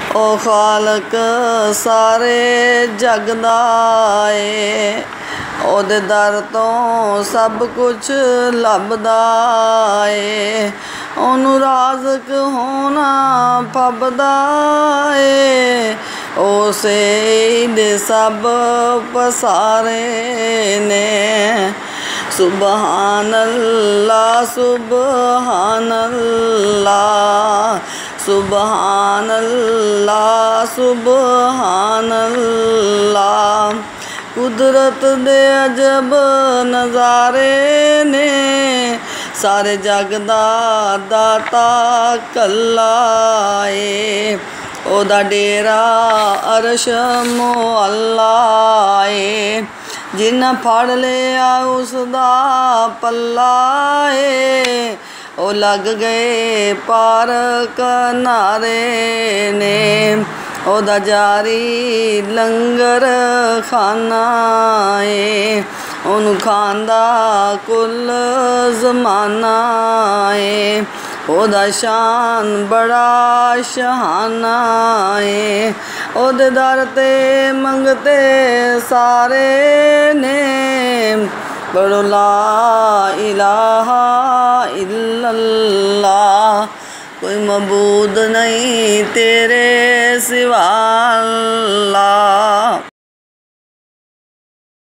ओ खालक सारे जग दा ए, ओदे दर तो सब कुछ लभदा ए, ओनू राज़क होना फबदा ए, उसे दे सब पसारे ने। सुबहान अल्लाह सुबहान अल्लाह सुबहान अल्लाह सुबहान अल्लाह। कुदरत दे अजब नज़ारे ने, सारे जग दा दाता कल्ला ए, ओदा डेरा अरश मुअल्ला ए, जिन्ना फड़ लिया उसदा पल्ला ए, ओ लग गए पार किनारे ने, ओदा जारी लंगर खाना ए, ओनू खांदा कुल ज़माना ए, ओदा शान बड़ा शहाना ए, ओदे दर ते मंगते सारे ने, पढ़ो ला इलाहा इल्लल्लाह, कोई मबूद नहीं तेरे सिवा अल्लाह।